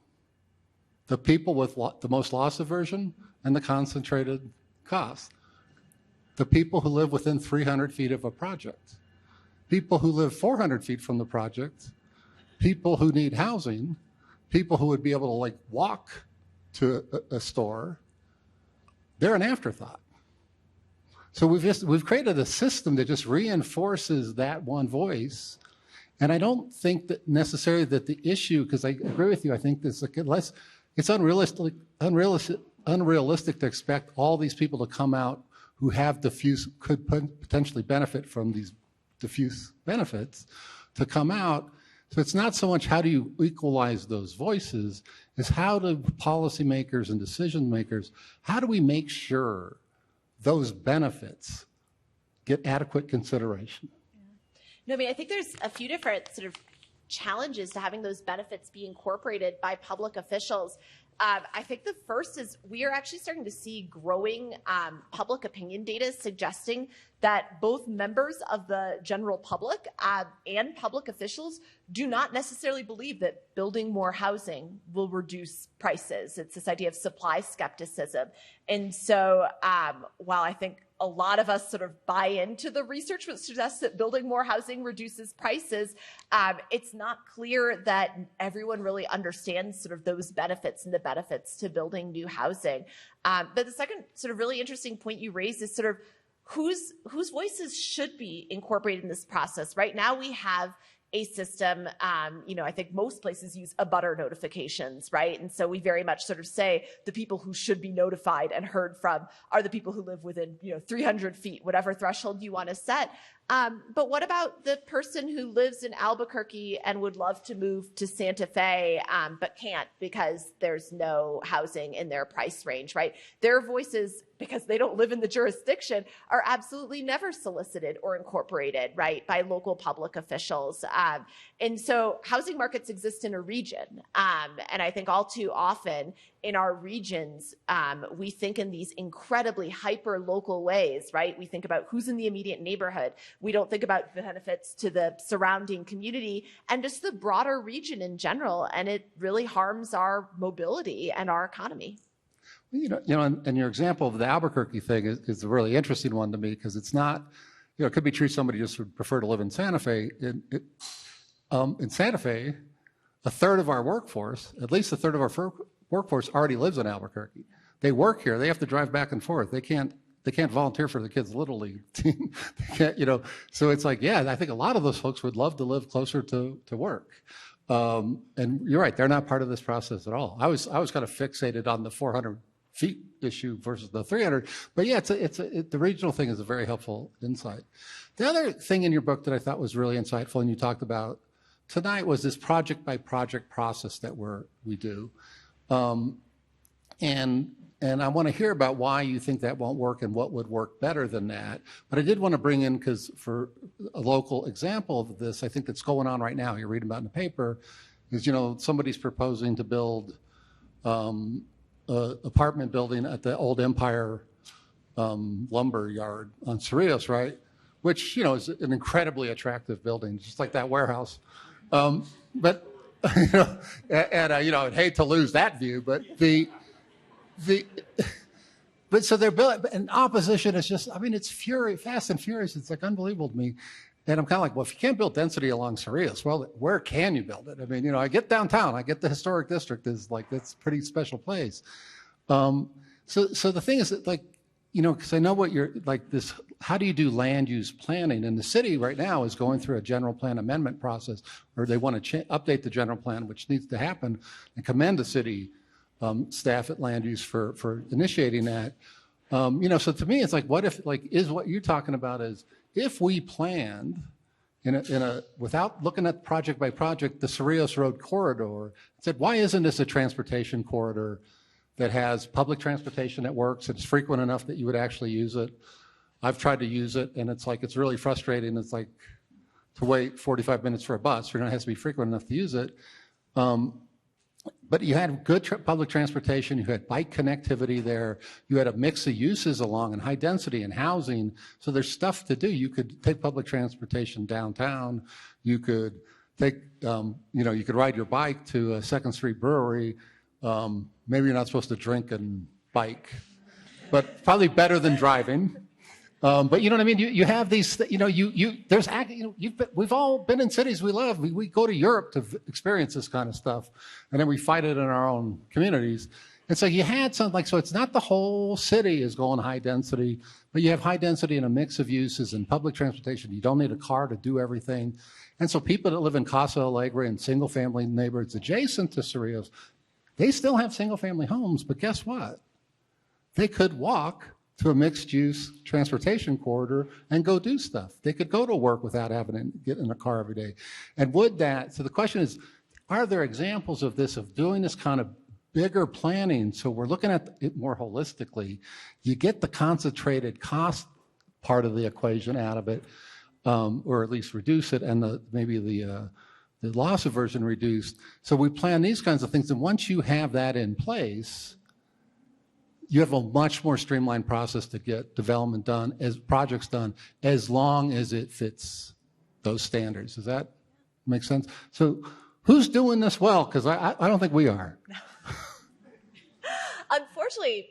The people with the most loss aversion and the concentrated cost. The people who live within 300 feet of a project. People who live 400 feet from the project. People who need housing. People who would be able to walk to a store. They're an afterthought. So we've created a system that just reinforces that one voice. And I don't think that necessarily that the issue, because I agree with you, I think this it's unrealistic to expect all these people to come out who have could potentially benefit from these diffuse benefits to come out. So it's not so much how do you equalize those voices, it's how do policymakers and decision makers, how do we make sure those benefits get adequate consideration? No, I mean, I think there's a few different sort of challenges to having those benefits be incorporated by public officials. I think the first is we are actually starting to see growing public opinion data suggesting that both members of the general public and public officials do not necessarily believe that building more housing will reduce prices. It's this idea of supply skepticism. And so while I think a lot of us sort of buy into the research which suggests that building more housing reduces prices, it's not clear that everyone really understands sort of those benefits and the benefits to building new housing. But the second sort of really interesting point you raised is sort of whose voices should be incorporated in this process. Right now we have a system, I think most places use abutter notifications, right? And so we very much sort of say the people who should be notified and heard from are the people who live within, 300 feet, whatever threshold you want to set. But what about the person who lives in Albuquerque and would love to move to Santa Fe, but can't because there's no housing in their price range, right? Their voices, because they don't live in the jurisdiction, are absolutely never solicited or incorporated, right, by local public officials. And so housing markets exist in a region. And I think all too often in our regions, we think in these incredibly hyper-local ways, right? We think about who's in the immediate neighborhood. We don't think about benefits to the surrounding community and just the broader region in general. And it really harms our mobility and our economy. And your example of the Albuquerque thing is a really interesting one to me because it's not, it could be true somebody just would prefer to live in Santa Fe. In Santa Fe, a third of our workforce, at least a third of our workforce already lives in Albuquerque. They work here. They have to drive back and forth. They can't volunteer for the kids' Little League team. They can't, so it's like, yeah, I think a lot of those folks would love to live closer to work. And you're right, they're not part of this process at all. I was kind of fixated on the 400 feet issue versus the 300, but yeah, the regional thing is a very helpful insight. The other thing in your book that I thought was really insightful, and you talked about tonight, was this project by project process that we do. And I want to hear about why you think that won't work and what would work better than that. But I did want to bring in, because for a local example of this, I think that's going on right now, you're reading about in the paper, is, somebody's proposing to build an apartment building at the old Empire lumber yard on Cerrillos, right? Which, is an incredibly attractive building, just like that warehouse. But, I'd hate to lose that view, but but so they're building, and opposition is just, it's fast and furious. It's like unbelievable to me. And I'm kind of like, well, if you can't build density along Cerrillos, well, where can you build it? I get downtown, I get the historic district is like, that's a pretty special place. So the thing is that, because I know what you're like this, how do you do land use planning? And the city right now is going through a general plan amendment process where they want to update the general plan, which needs to happen, and commend the city staff at land use for initiating that. So to me, it's like, what if, like, is what you're talking about is if we planned without looking at project by project, the Cerrillos Road corridor, said, why isn't this a transportation corridor that has public transportation that works, it's frequent enough that you would actually use it? I've tried to use it, and it's like, it's really frustrating. It's like to wait 45 minutes for a bus. You're going to have to be frequent enough to use it. But you had good public transportation, you had bike connectivity there, you had a mix of uses along and high density and housing, so there's stuff to do. You could take public transportation downtown, you could take, you could ride your bike to a Second Street Brewery. Maybe you're not supposed to drink and bike, but probably better than driving. But you know what I mean? You have these, we've all been in cities we love. We go to Europe to experience this kind of stuff, and then we fight it in our own communities. And so you had something like, so it's not the whole city is going high density, but you have high density in a mix of uses and public transportation. You don't need a car to do everything. And so people that live in Casa Alegre and single family neighborhoods adjacent to Cerrillos, they still have single family homes, but guess what? They could walk to a mixed-use transportation corridor and go do stuff. They could go to work without having to get in a car every day. And would that, so the question is, are there examples of this, of doing this kind of bigger planning, so we're looking at it more holistically? You get the concentrated cost part of the equation out of it, or at least reduce it, and maybe the loss aversion reduced. So we plan these kinds of things, and once you have that in place, you have a much more streamlined process to get development done, as projects done, as long as it fits those standards. Does that make sense? So who's doing this well? Because I don't think we are. Unfortunately,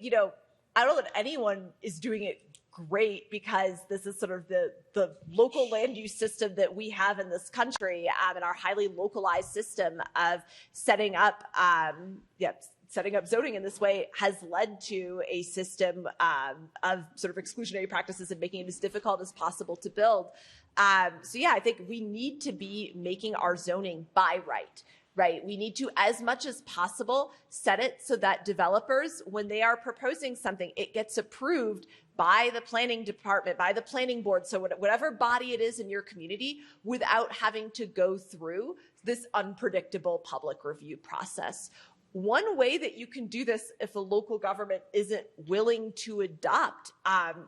I don't know that anyone is doing it great, because this is sort of the local land use system that we have in this country, and our highly localized system of setting up zoning in this way has led to a system of sort of exclusionary practices and making it as difficult as possible to build. I think we need to be making our zoning by right? We need to, as much as possible, set it so that developers, when they are proposing something, it gets approved by the planning department, by the planning board, so whatever body it is in your community, without having to go through this unpredictable public review process. One way that you can do this, if a local government isn't willing to adopt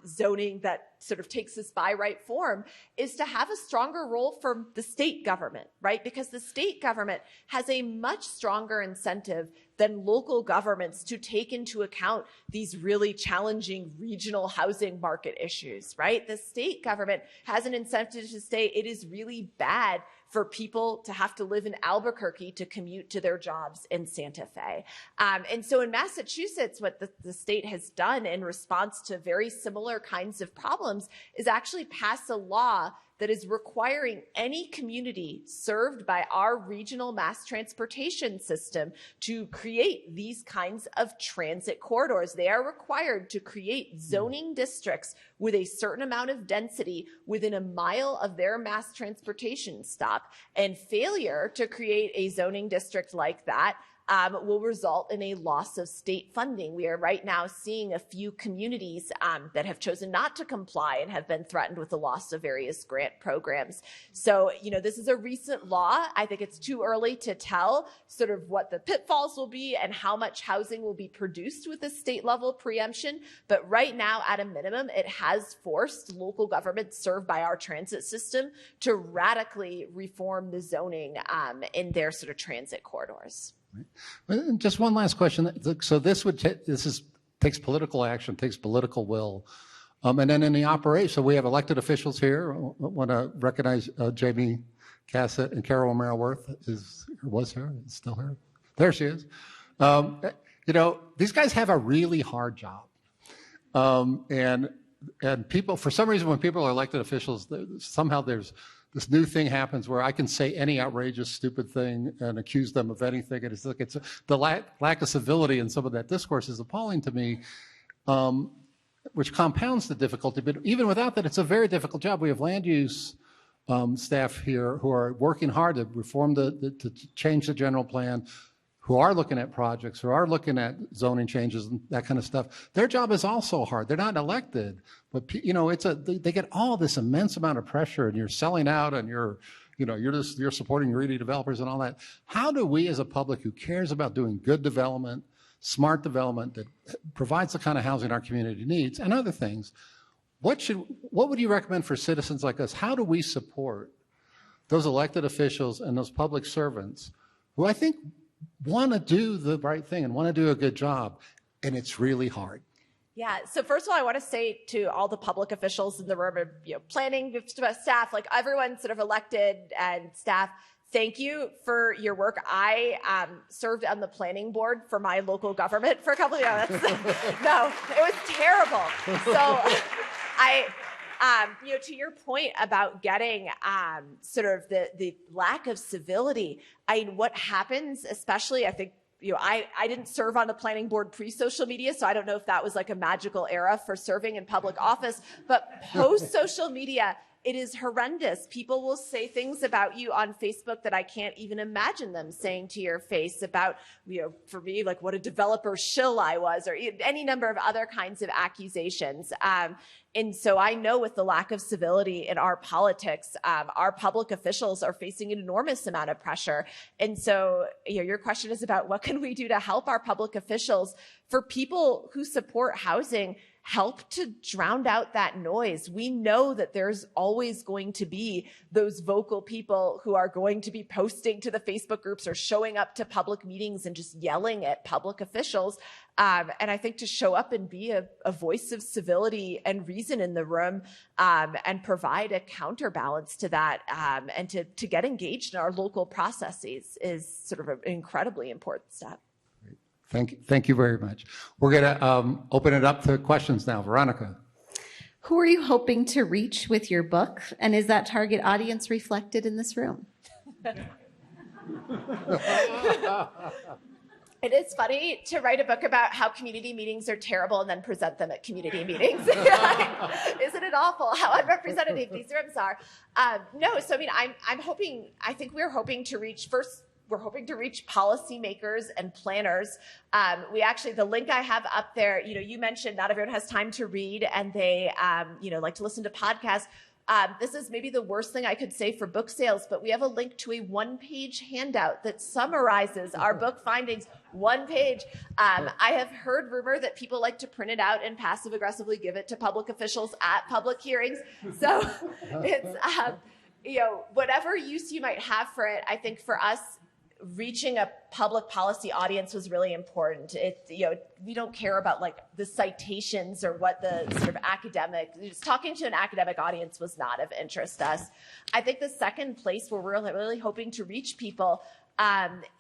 zoning that sort of takes this by right form, is to have a stronger role for the state government, right? Because the state government has a much stronger incentive than local governments to take into account these really challenging regional housing market issues, right? The state government has an incentive to say it is really bad for people to have to live in Albuquerque to commute to their jobs in Santa Fe. And so in Massachusetts, what the state has done in response to very similar kinds of problems is actually pass a law that is requiring any community served by our regional mass transportation system to create these kinds of transit corridors. They are required to create zoning districts with a certain amount of density within a mile of their mass transportation stop. And failure to create a zoning district like that will result in a loss of state funding. We are right now seeing a few communities that have chosen not to comply and have been threatened with the loss of various grant programs. So, this is a recent law. I think it's too early to tell sort of what the pitfalls will be and how much housing will be produced with this state level preemption. But right now, at a minimum, it has forced local governments served by our transit system to radically reform the zoning in their sort of transit corridors. Right. Just one last question. So this takes political action, takes political will, and then in the operation. So we have elected officials here. I want to recognize Jamie Cassett and Carol O'Mara-Worth is still here. There she is. These guys have a really hard job, and people, for some reason, when people are elected officials, somehow there's this new thing happens where I can say any outrageous, stupid thing and accuse them of anything. And it's like the lack of civility in some of that discourse is appalling to me, which compounds the difficulty. But even without that, it's a very difficult job. We have land use staff here who are working hard to reform to change the general plan, who are looking at projects, who are looking at zoning changes and that kind of stuff, their job is also hard. They're not elected, but they get all this immense amount of pressure, and you're selling out, and you're supporting greedy developers and all that. How do we as a public who cares about doing good development, smart development that provides the kind of housing our community needs and other things, what would you recommend for citizens like us? How do we support those elected officials and those public servants who I think want to do the right thing and want to do a good job, and it's really hard? Yeah. So first of all, I want to say to all the public officials in the room, planning staff, like everyone sort of elected and staff, thank you for your work. I served on the planning board for my local government for a couple of years. No, it was terrible. So to your point about getting sort of the lack of civility, what happens, especially, I think, I didn't serve on the planning board pre-social media, so I don't know if that was like a magical era for serving in public office, but post-social media, it is horrendous. People will say things about you on Facebook that I can't even imagine them saying to your face about, for me, like what a developer shill I was, or any number of other kinds of accusations. And so I know with the lack of civility in our politics, our public officials are facing an enormous amount of pressure. And so your question is about what can we do to help our public officials? For people who support housing, help to drown out that noise. We know that there's always going to be those vocal people who are going to be posting to the Facebook groups or showing up to public meetings and just yelling at public officials. And I think to show up and be a voice of civility and reason in the room, and provide a counterbalance to that, and to get engaged in our local processes is sort of an incredibly important step. Thank you very much. We're going to open it up to questions now. Veronica. Who are you hoping to reach with your book? And is that target audience reflected in this room? It is funny to write a book about how community meetings are terrible and then present them at community meetings. Isn't it awful how unrepresentative these rooms are? No, so I think we're hoping to reach policymakers and planners. The link I have up there, you mentioned not everyone has time to read and they, like to listen to podcasts. This is maybe the worst thing I could say for book sales, but we have a link to a one-page handout that summarizes our book findings, one page. I have heard rumor that people like to print it out and passive-aggressively give it to public officials at public hearings. So it's, whatever use you might have for it, I think for us, reaching a public policy audience was really important. We don't care about like the citations or what the sort of just talking to an academic audience was not of interest to us. I think the second place where we're really hoping to reach people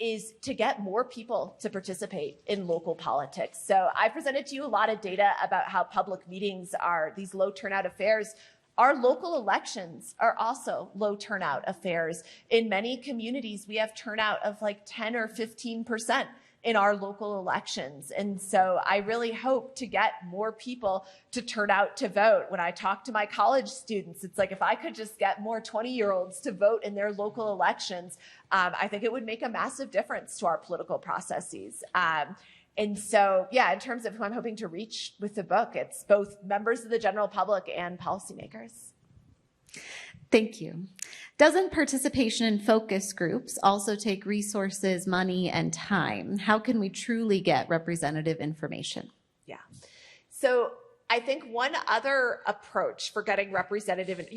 is to get more people to participate in local politics. So I presented to you a lot of data about how public meetings are these low turnout affairs. Our local elections are also low turnout affairs. In many communities, we have turnout of like 10 or 15% in our local elections. And so I really hope to get more people to turn out to vote. When I talk to my college students, it's like if I could just get more 20-year-olds to vote in their local elections, I think it would make a massive difference to our political processes. And so, in terms of who I'm hoping to reach with the book, it's both members of the general public and policymakers. Thank you. Doesn't participation in focus groups also take resources, money, and time? How can we truly get representative information? Yeah. So I think one other approach for getting representative,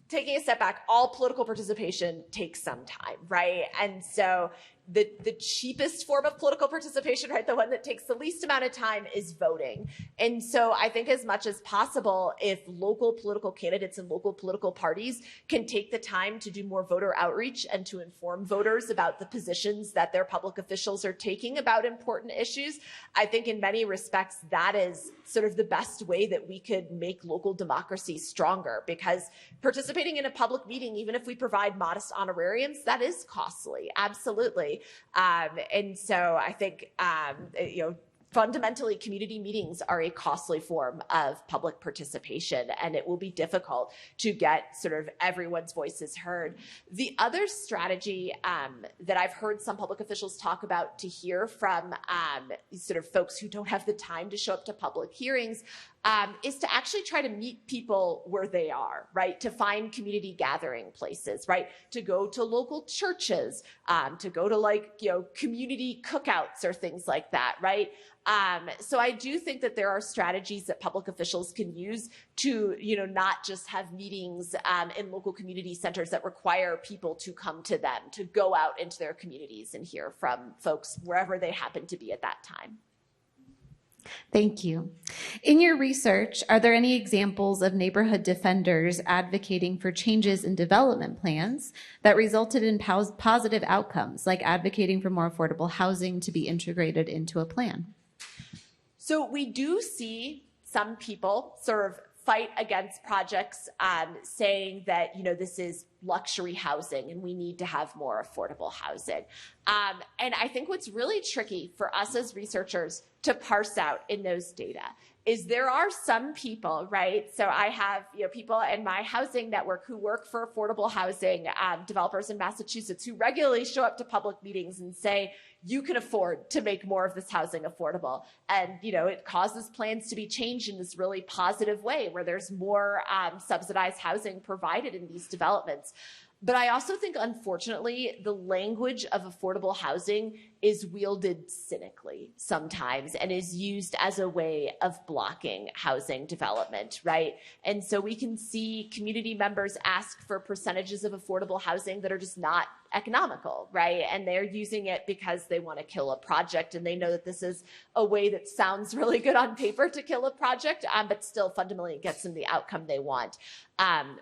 taking a step back, all political participation takes some time, right? And so the cheapest form of political participation, right, the one that takes the least amount of time, is voting. And so I think as much as possible, if local political candidates and local political parties can take the time to do more voter outreach and to inform voters about the positions that their public officials are taking about important issues, I think in many respects that is sort of the best way that we could make local democracy stronger, because participating in a public meeting, even if we provide modest honorariums, that is costly, absolutely. And so I think, fundamentally, community meetings are a costly form of public participation, and it will be difficult to get sort of everyone's voices heard. The other strategy that I've heard some public officials talk about to hear from sort of folks who don't have the time to show up to public hearings is to actually try to meet people where they are, right? To find community gathering places, right? To go to local churches, to go to community cookouts or things like that, right? So I do think that there are strategies that public officials can use to, not just have meetings in local community centers that require people to come to them, to go out into their communities and hear from folks wherever they happen to be at that time. Thank you. In your research, are there any examples of neighborhood defenders advocating for changes in development plans that resulted in positive outcomes, like advocating for more affordable housing to be integrated into a plan? So we do see some people sort of fight against projects saying that, this is luxury housing and we need to have more affordable housing. And I think what's really tricky for us as researchers to parse out in those data is there are some people, right? So I have people in my housing network who work for affordable housing developers in Massachusetts who regularly show up to public meetings and say, you can afford to make more of this housing affordable. And, it causes plans to be changed in this really positive way where there's more subsidized housing provided in these developments. But I also think, unfortunately, the language of affordable housing is wielded cynically sometimes and is used as a way of blocking housing development, right? And so we can see community members ask for percentages of affordable housing that are just not economical, right? And they're using it because they want to kill a project and they know that this is a way that sounds really good on paper to kill a project, but still fundamentally gets them the outcome they want.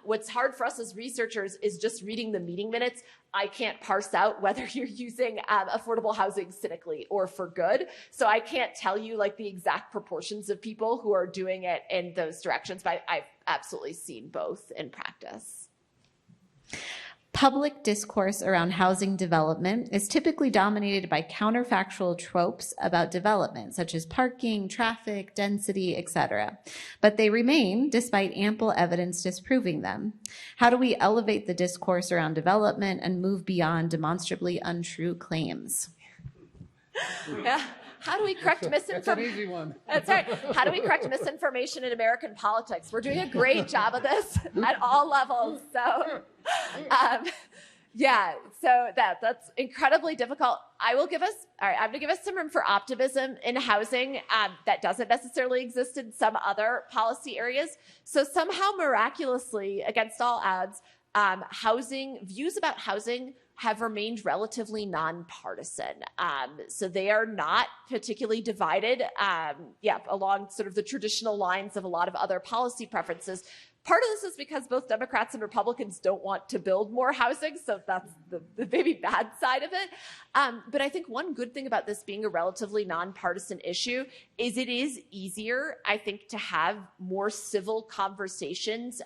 What's hard for us as researchers is just reading the meeting minutes. I can't parse out whether you're using affordable housing cynically or for good. So I can't tell you the exact proportions of people who are doing it in those directions, but I've absolutely seen both in practice. Public discourse around housing development is typically dominated by counterfactual tropes about development, such as parking, traffic, density, etc. But they remain despite ample evidence disproving them. How do we elevate the discourse around development and move beyond demonstrably untrue claims? Yeah. How do we correct misinformation? That's an easy one. That's right. How do we correct misinformation in American politics? We're doing a great job of this at all levels. So, so that's incredibly difficult. I'm going to give us some room for optimism in housing that doesn't necessarily exist in some other policy areas. So somehow miraculously, against all odds, views about housing have remained relatively nonpartisan. So they are not particularly divided, along sort of the traditional lines of a lot of other policy preferences. Part of this is because both Democrats and Republicans don't want to build more housing, so that's the maybe bad side of it. But I think one good thing about this being a relatively nonpartisan issue is it is easier, I think, to have more civil conversations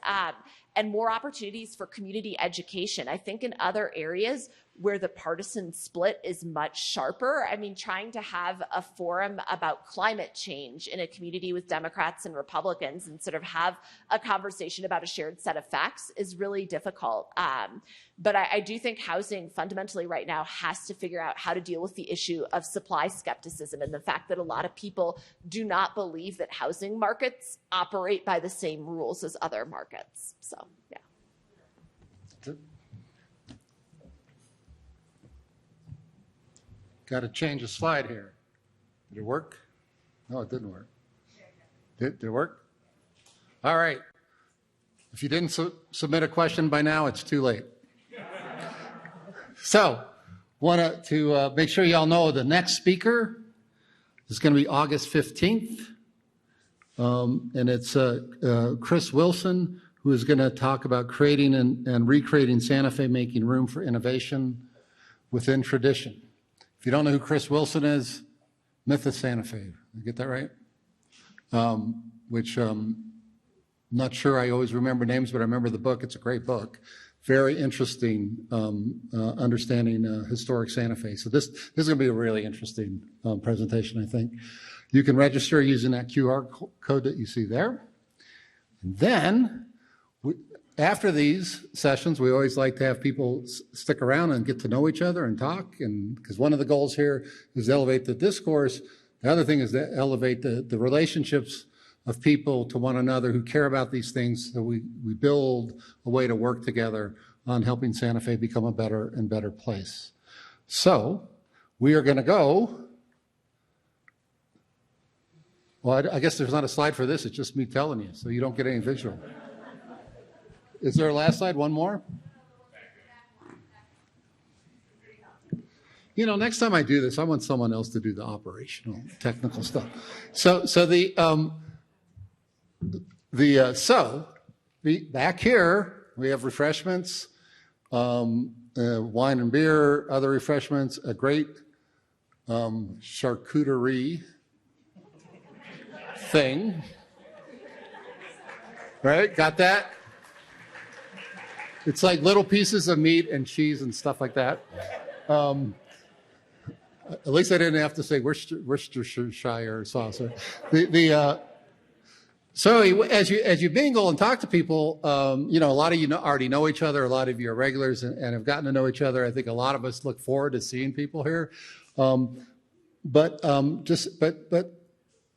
and more opportunities for community education. I think in other areas where the partisan split is much sharper, trying to have a forum about climate change in a community with Democrats and Republicans and sort of have a conversation about a shared set of facts is really difficult. But I do think housing fundamentally right now has to figure out how to deal with the issue of supply skepticism and the fact that a lot of people do not believe that housing markets operate by the same rules as other markets. So, yeah. Got to change a slide here. Did it work? No, it didn't work. Did it work? All right. If you didn't submit a question by now, it's too late. So, want to make sure you all know the next speaker is going to be August 15th. And it's Chris Wilson, who is going to talk about creating and recreating Santa Fe, making room for innovation within tradition. If you don't know who Chris Wilson is, Myth of Santa Fe. Did I get that right? Which I'm not sure I always remember names, but I remember the book. It's a great book. very interesting understanding historic Santa Fe. So this is going to be a really interesting presentation, I think. You can register using that QR code that you see there. And then, after these sessions, we always like to have people stick around and get to know each other and talk, and because one of the goals here is to elevate the discourse. The other thing is to elevate the relationships of people to one another who care about these things, so we build a way to work together on helping Santa Fe become a better and better place. So we are going to go. Well, I guess there's not a slide for this. It's just me telling you, so you don't get any visual. Is there a last slide? One more? You know, next time I do this, I want someone else to do the operational, technical stuff. So back here we have refreshments, wine and beer, other refreshments, a great charcuterie thing. Right? Got that? It's like little pieces of meat and cheese and stuff like that. At least I didn't have to say Worcestershire sauce. So as you mingle and talk to people, you know, a lot of you already know each other. A lot of you are regulars and have gotten to know each other. I think a lot of us look forward to seeing people here. But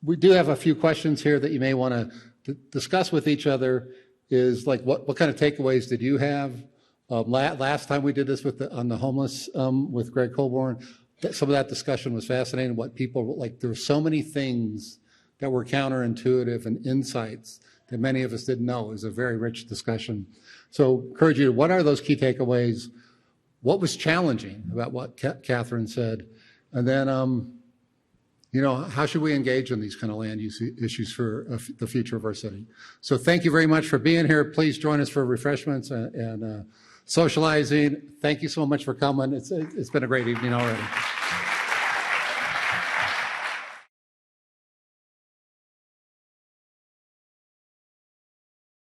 we do have a few questions here that you may want to discuss with each other. Is like what kind of takeaways did you have? Last time we did this on the homeless with Greg Colborn, some of that discussion was fascinating. What people like, there were so many things that were counterintuitive and insights that many of us didn't know. It was a very rich discussion. So encourage you, what are those key takeaways? What was challenging about what Katherine said? And then, you know, how should we engage in these kind of land use issues for the future of our city? So thank you very much for being here. Please join us for refreshments and socializing. Thank you so much for coming. It's been a great evening already.